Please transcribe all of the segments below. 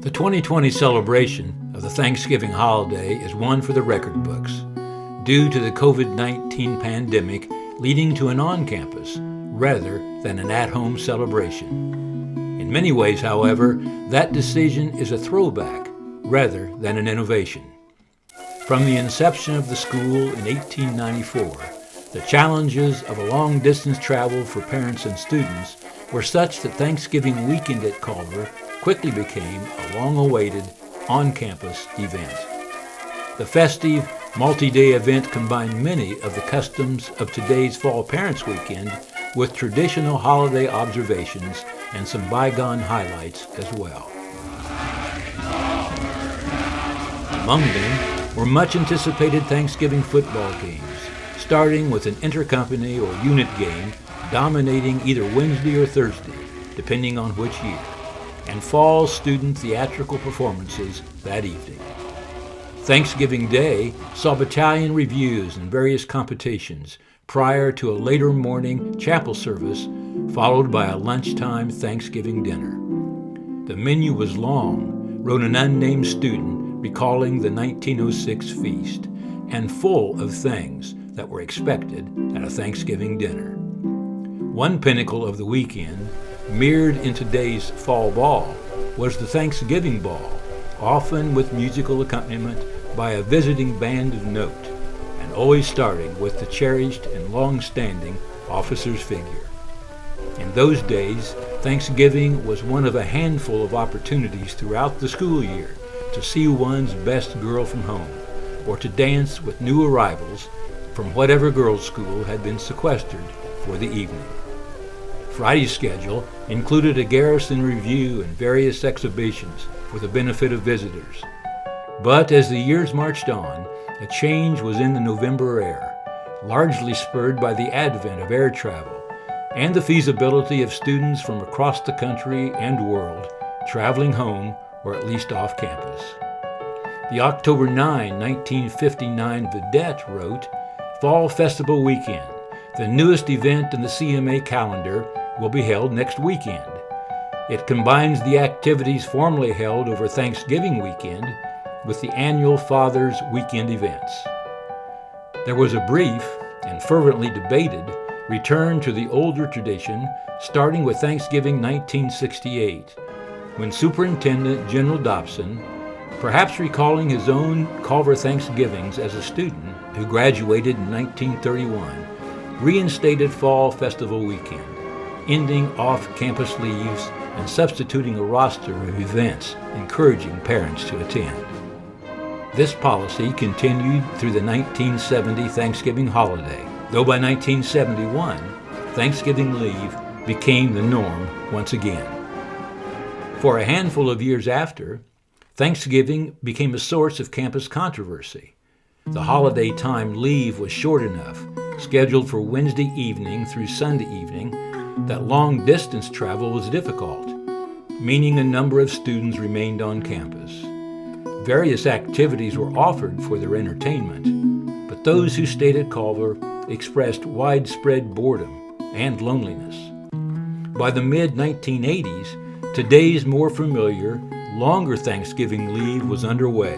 The 2020 celebration of the Thanksgiving holiday is one for the record books, due to the COVID-19 pandemic leading to an on-campus rather than an at-home celebration. In many ways, however, that decision is a throwback rather than an innovation. From the inception of the school in 1894, the challenges of a long-distance travel for parents and students were such that Thanksgiving weekend at Culver quickly became a long-awaited on-campus event. The festive, multi-day event combined many of the customs of today's Fall Parents Weekend with traditional holiday observations and some bygone highlights as well. Among them were much-anticipated Thanksgiving football games, starting with an intercompany or unit game dominating either Wednesday or Thursday, depending on which year, and fall student theatrical performances that evening. Thanksgiving Day saw battalion reviews and various competitions prior to a later morning chapel service, followed by a lunchtime Thanksgiving dinner. The menu was long, wrote an unnamed student recalling the 1906 feast, and full of things that were expected at a Thanksgiving dinner. One pinnacle of the weekend, mirrored in today's fall ball, was the Thanksgiving Ball, often with musical accompaniment by a visiting band of note, and always starting with the cherished and long-standing officer's figure. In those days, Thanksgiving was one of a handful of opportunities throughout the school year to see one's best girl from home, or to dance with new arrivals from whatever girls' school had been sequestered for the evening. Friday's schedule included a garrison review and various exhibitions for the benefit of visitors. But as the years marched on, a change was in the November air, largely spurred by the advent of air travel and the feasibility of students from across the country and world traveling home or at least off campus. The October 9, 1959 Vedette wrote, "Fall Festival Weekend, the newest event in the CMA calendar, will be held next weekend. It combines the activities formerly held over Thanksgiving weekend with the annual Father's Weekend events." There was a brief and fervently debated return to the older tradition, starting with Thanksgiving 1968, when Superintendent General Dobson, perhaps recalling his own Culver Thanksgivings as a student who graduated in 1931, reinstated Fall Festival Weekend, ending off-campus leaves and substituting a roster of events encouraging parents to attend. This policy continued through the 1970 Thanksgiving holiday, though by 1971, Thanksgiving leave became the norm once again. For a handful of years after, Thanksgiving became a source of campus controversy. The holiday time leave was short enough, scheduled for Wednesday evening through Sunday evening, that long-distance travel was difficult, meaning a number of students remained on campus. Various activities were offered for their entertainment, but those who stayed at Culver expressed widespread boredom and loneliness. By the mid-1980s, today's more familiar, longer Thanksgiving leave was underway,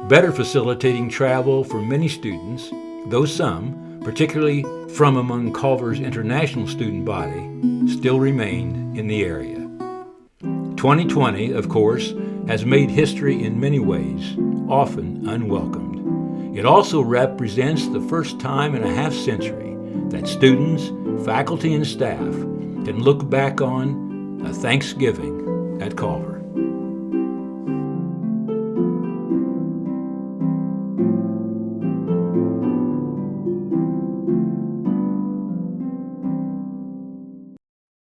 better facilitating travel for many students, though some, particularly from among Culver's international student body, still remained in the area. 2020, of course, has made history in many ways, often unwelcomed. It also represents the first time in a half-century that students, faculty, and staff can look back on a Thanksgiving at Culver.